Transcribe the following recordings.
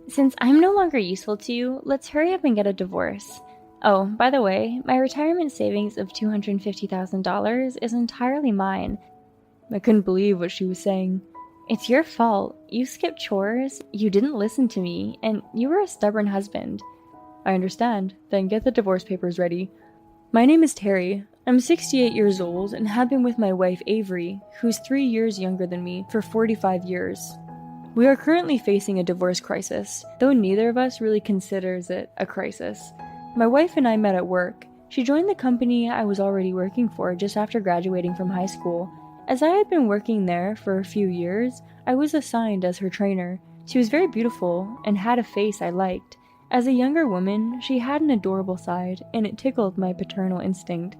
Since I'm no longer useful to you, let's hurry up and get a divorce. Oh, by the way, my retirement savings of $250,000 is entirely mine. I couldn't believe what she was saying. It's your fault. You skipped chores, you didn't listen to me, and you were a stubborn husband. I understand. Then get the divorce papers ready. My name is Terry. I'm 68 years old and have been with my wife Avery, who's 3 years younger than me, for 45 years. We are currently facing a divorce crisis, though neither of us really considers it a crisis. My wife and I met at work. She joined the company I was already working for just after graduating from high school. As I had been working there for a few years, I was assigned as her trainer. She was very beautiful and had a face I liked. As a younger woman, she had an adorable side, and it tickled my paternal instinct.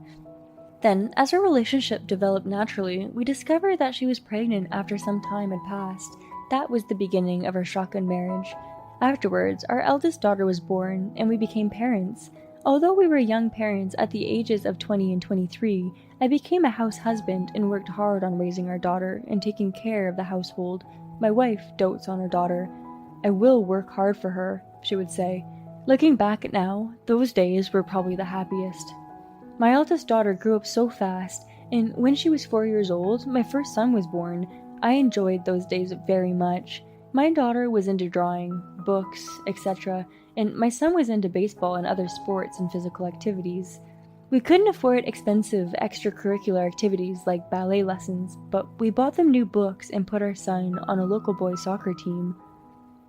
Then, as our relationship developed naturally, we discovered that she was pregnant after some time had passed. That was the beginning of our shotgun marriage. Afterwards, our eldest daughter was born, and we became parents. Although we were young parents at the ages of 20 and 23, I became a house husband and worked hard on raising our daughter and taking care of the household. My wife dotes on her daughter. I will work hard for her, she would say. Looking back at now, those days were probably the happiest. My eldest daughter grew up so fast, and when she was 4 years old, my first son was born. I enjoyed those days very much. My daughter was into drawing, books, etc., and my son was into baseball and other sports and physical activities. We couldn't afford expensive extracurricular activities like ballet lessons, but we bought them new books and put our son on a local boys' soccer team.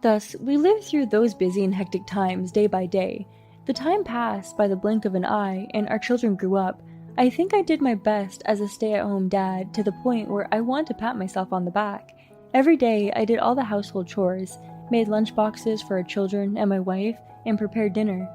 Thus, we lived through those busy and hectic times day by day. The time passed by the blink of an eye, and our children grew up. I think I did my best as a stay-at-home dad to the point where I want to pat myself on the back. Every day, I did all the household chores, made lunch boxes for our children and my wife, and prepared dinner.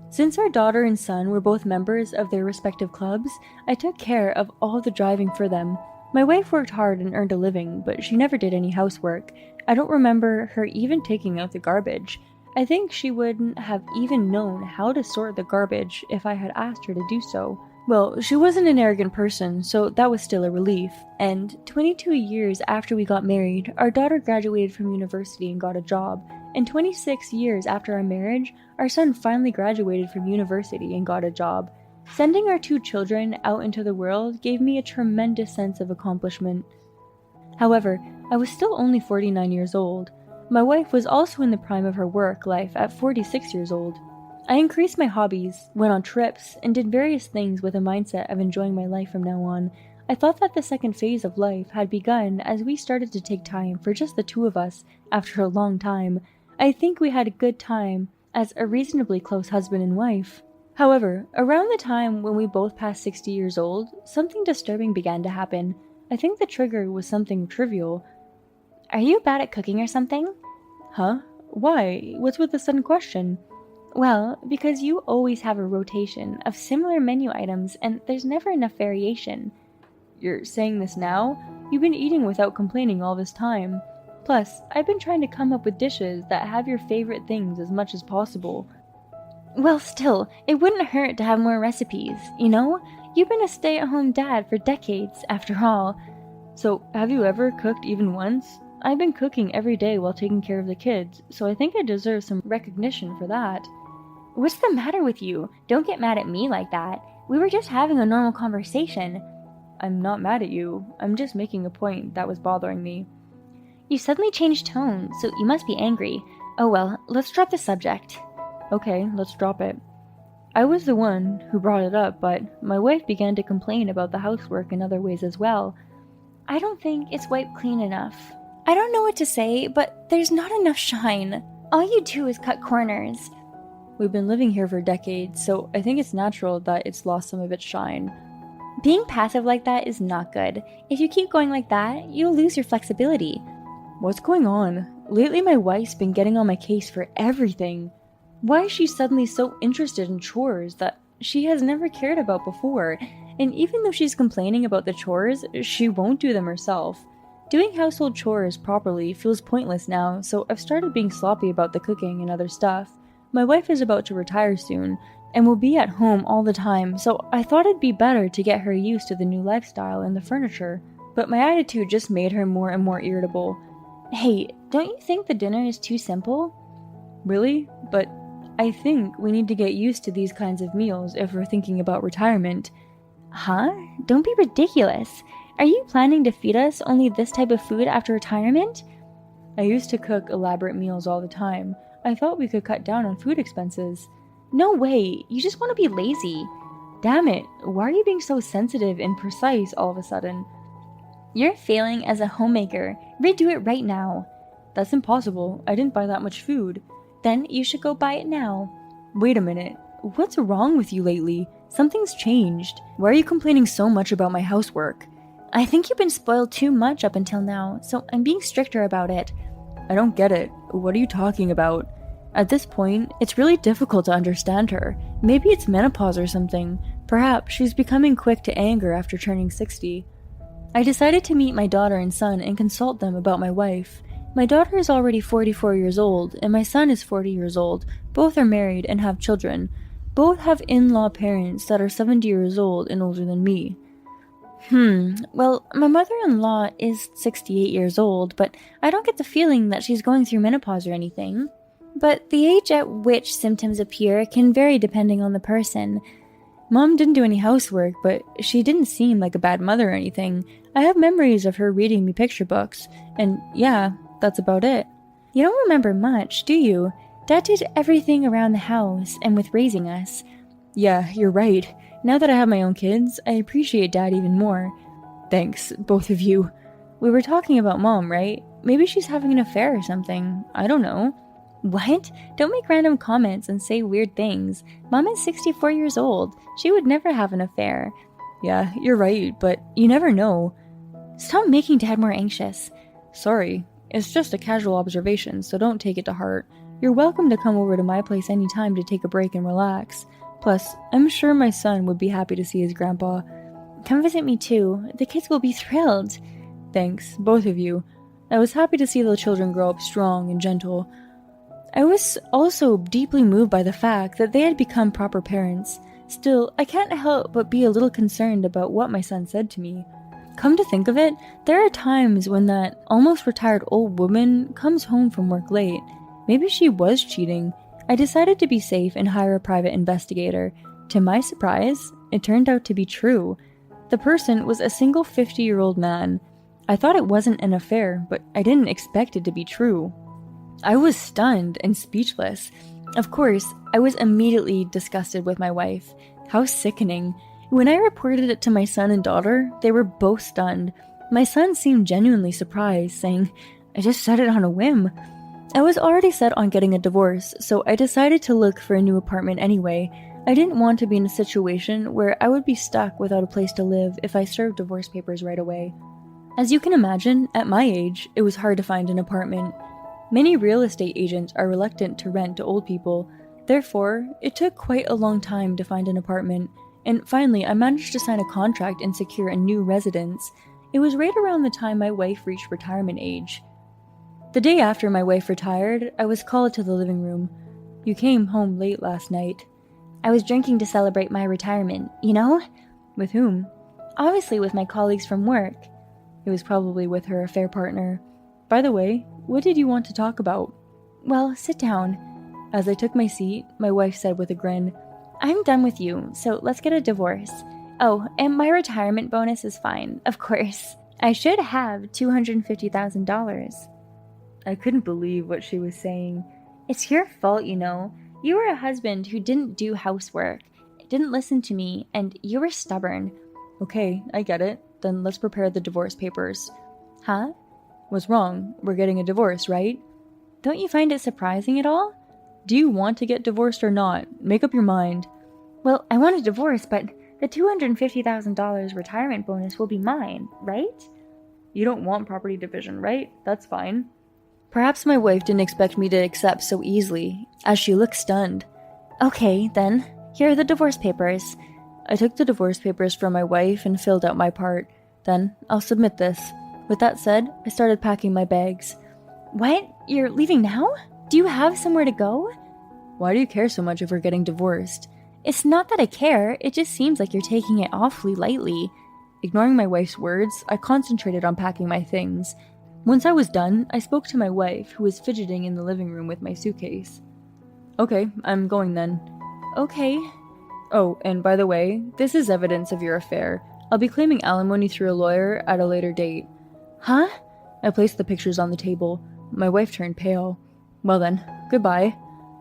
Since our daughter and son were both members of their respective clubs, I took care of all the driving for them. My wife worked hard and earned a living, but she never did any housework. I don't remember her even taking out the garbage. I think she wouldn't have even known how to sort the garbage if I had asked her to do so. Well, she wasn't an arrogant person, so that was still a relief. And 22 years after we got married, our daughter graduated from university and got a job. And 26 years after our marriage, our son finally graduated from university and got a job. Sending our 2 children out into the world gave me a tremendous sense of accomplishment. However, I was still only 49 years old. My wife was also in the prime of her work life at 46 years old. I increased my hobbies, went on trips, and did various things with a mindset of enjoying my life from now on. I thought that the second phase of life had begun as we started to take time for just the 2 of us after a long time. I think we had a good time as a reasonably close husband and wife. However, around the time when we both passed 60 years old, something disturbing began to happen. I think the trigger was something trivial. Are you bad at cooking or something? Huh? Why? What's with the sudden question? Well, because you always have a rotation of similar menu items and there's never enough variation. You're saying this now? You've been eating without complaining all this time. Plus, I've been trying to come up with dishes that have your favorite things as much as possible. Well, still, it wouldn't hurt to have more recipes, you know? You've been a stay-at-home dad for decades, after all. So, have you ever cooked even once? I've been cooking every day while taking care of the kids, so I think I deserve some recognition for that. What's the matter with you? Don't get mad at me like that. We were just having a normal conversation. I'm not mad at you. I'm just making a point that was bothering me. You suddenly changed tone, so you must be angry. Oh well, let's drop the subject. Okay, let's drop it. I was the one who brought it up, but my wife began to complain about the housework in other ways as well. I don't think it's wiped clean enough. I don't know what to say, but there's not enough shine. All you do is cut corners. We've been living here for decades, so I think it's natural that it's lost some of its shine. Being passive like that is not good. If you keep going like that, you'll lose your flexibility. What's going on? Lately my wife's been getting on my case for everything. Why is she suddenly so interested in chores that she has never cared about before? And even though she's complaining about the chores, she won't do them herself. Doing household chores properly feels pointless now, so I've started being sloppy about the cooking and other stuff. My wife is about to retire soon, and will be at home all the time, so I thought it'd be better to get her used to the new lifestyle and the furniture. But my attitude just made her more and more irritable. Hey, don't you think the dinner is too simple? Really? But I think we need to get used to these kinds of meals if we're thinking about retirement. Huh? Don't be ridiculous. Are you planning to feed us only this type of food after retirement? I used to cook elaborate meals all the time. I thought we could cut down on food expenses. No way, you just want to be lazy. Damn it, why are you being so sensitive and precise all of a sudden? You're failing as a homemaker. Redo it right now. That's impossible. I didn't buy that much food. Then you should go buy it now. Wait a minute. What's wrong with you lately? Something's changed. Why are you complaining so much about my housework? I think you've been spoiled too much up until now, so I'm being stricter about it. I don't get it. What are you talking about? At this point, it's really difficult to understand her. Maybe it's menopause or something. Perhaps she's becoming quick to anger after turning 60. I decided to meet my daughter and son and consult them about my wife. My daughter is already 44 years old, and my son is 40 years old. Both are married and have children. Both have in-law parents that are 70 years old and older than me. Well, my mother-in-law is 68 years old, but I don't get the feeling that she's going through menopause or anything. But the age at which symptoms appear can vary depending on the person. Mom didn't do any housework, but she didn't seem like a bad mother or anything. I have memories of her reading me picture books, and yeah, that's about it. You don't remember much, do you? Dad did everything around the house and with raising us. Yeah, you're right. Now that I have my own kids, I appreciate Dad even more. Thanks, both of you. We were talking about Mom, right? Maybe she's having an affair or something. I don't know. What? Don't make random comments and say weird things. Mom is 64 years old. She would never have an affair. Yeah, you're right, but you never know. Stop making Dad more anxious. Sorry, it's just a casual observation, so don't take it to heart. You're welcome to come over to my place anytime to take a break and relax. Plus, I'm sure my son would be happy to see his grandpa. Come visit me too. The kids will be thrilled. Thanks, both of you. I was happy to see the children grow up strong and gentle. I was also deeply moved by the fact that they had become proper parents. Still, I can't help but be a little concerned about what my son said to me. Come to think of it, there are times when that almost retired old woman comes home from work late. Maybe she was cheating. I decided to be safe and hire a private investigator. To my surprise, it turned out to be true. The person was a single 50-year-old man. I thought it wasn't an affair, but I didn't expect it to be true. I was stunned and speechless. Of course, I was immediately disgusted with my wife. How sickening. When I reported it to my son and daughter, they were both stunned. My son seemed genuinely surprised, saying, I just said it on a whim. I was already set on getting a divorce, so I decided to look for a new apartment anyway. I didn't want to be in a situation where I would be stuck without a place to live if I served divorce papers right away. As you can imagine, at my age, it was hard to find an apartment. Many real estate agents are reluctant to rent to old people. Therefore, it took quite a long time to find an apartment, and finally I managed to sign a contract and secure a new residence. It was right around the time my wife reached retirement age. The day after my wife retired, I was called to the living room. You came home late last night. I was drinking to celebrate my retirement, you know? With whom? Obviously with my colleagues from work. It was probably with her affair partner. By the way, what did you want to talk about? Well, sit down. As I took my seat, my wife said with a grin, I'm done with you, so let's get a divorce. Oh, and my retirement bonus is fine, of course. I should have $250,000. I couldn't believe what she was saying. It's your fault, you know. You were a husband who didn't do housework, didn't listen to me, and you were stubborn. Okay, I get it. Then let's prepare the divorce papers. Huh? What's wrong? We're getting a divorce, right? Don't you find it surprising at all? Do you want to get divorced or not? Make up your mind. Well, I want a divorce, but the $250,000 retirement bonus will be mine, right? You don't want property division, right? That's fine. Perhaps my wife didn't expect me to accept so easily, as she looked stunned. Okay, then. Here are the divorce papers. I took the divorce papers from my wife and filled out my part. Then, I'll submit this. With that said, I started packing my bags. What? You're leaving now? Do you have somewhere to go? Why do you care so much if we're getting divorced? It's not that I care, it just seems like you're taking it awfully lightly. Ignoring my wife's words, I concentrated on packing my things. Once I was done, I spoke to my wife, who was fidgeting in the living room with my suitcase. Okay, I'm going then. Okay. Oh, and by the way, this is evidence of your affair. I'll be claiming alimony through a lawyer at a later date. Huh? I placed the pictures on the table. My wife turned pale. Well then, goodbye.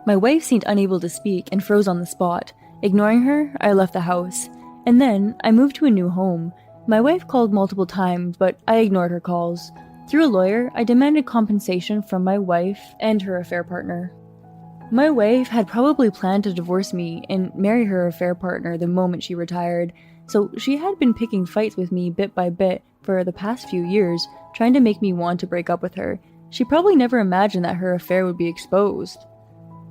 My wife seemed unable to speak and froze on the spot. Ignoring her, I left the house. And then, I moved to a new home. My wife called multiple times, but I ignored her calls. Through a lawyer, I demanded compensation from my wife and her affair partner. My wife had probably planned to divorce me and marry her affair partner the moment she retired, so she had been picking fights with me bit by bit for the past few years, trying to make me want to break up with her. She probably never imagined that her affair would be exposed.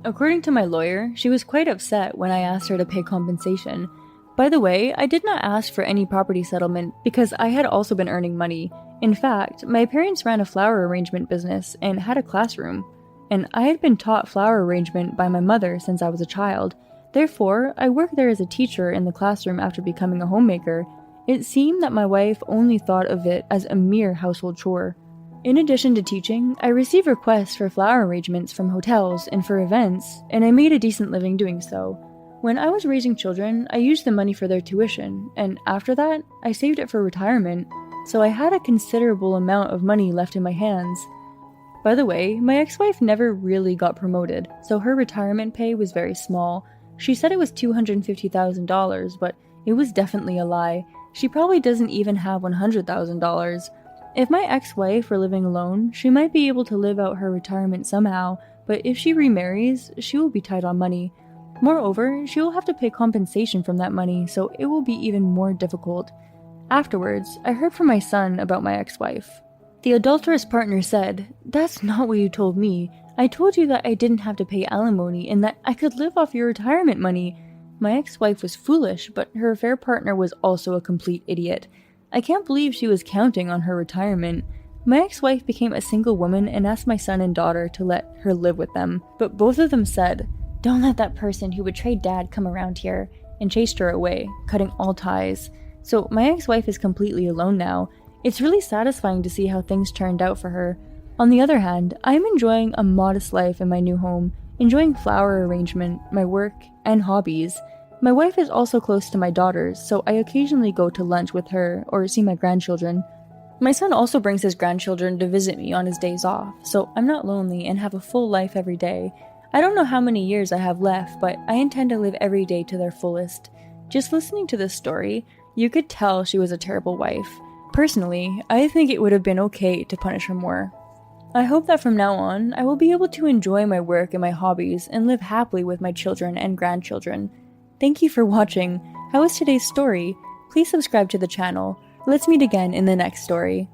According to my lawyer, she was quite upset when I asked her to pay compensation. By the way, I did not ask for any property settlement because I had also been earning money. In fact, my parents ran a flower arrangement business and had a classroom, and I had been taught flower arrangement by my mother since I was a child. Therefore, I worked there as a teacher in the classroom after becoming a homemaker. It seemed that my wife only thought of it as a mere household chore. In addition to teaching, I received requests for flower arrangements from hotels and for events, and I made a decent living doing so. When I was raising children, I used the money for their tuition, and after that, I saved it for retirement, so I had a considerable amount of money left in my hands. By the way, my ex-wife never really got promoted, so her retirement pay was very small. She said it was $250,000, but it was definitely a lie. She probably doesn't even have $100,000. If my ex-wife were living alone, she might be able to live out her retirement somehow, but if she remarries, she will be tight on money. Moreover, she will have to pay compensation from that money, so it will be even more difficult. Afterwards, I heard from my son about my ex-wife. The adulterous partner said, "That's not what you told me. I told you that I didn't have to pay alimony and that I could live off your retirement money." My ex-wife was foolish, but her affair partner was also a complete idiot. I can't believe she was counting on her retirement. My ex-wife became a single woman and asked my son and daughter to let her live with them, but both of them said, "Don't let that person who betrayed Dad come around here," and chased her away, cutting all ties. So my ex-wife is completely alone now. It's really satisfying to see how things turned out for her. On the other hand, I am enjoying a modest life in my new home, enjoying flower arrangement, my work, and hobbies. My wife is also close to my daughters, so I occasionally go to lunch with her or see my grandchildren. My son also brings his grandchildren to visit me on his days off, so I'm not lonely and have a full life every day. I don't know how many years I have left, but I intend to live every day to their fullest. Just listening to this story, you could tell she was a terrible wife. Personally, I think it would have been okay to punish her more. I hope that from now on, I will be able to enjoy my work and my hobbies and live happily with my children and grandchildren. Thank you for watching. How was today's story? Please subscribe to the channel. Let's meet again in the next story.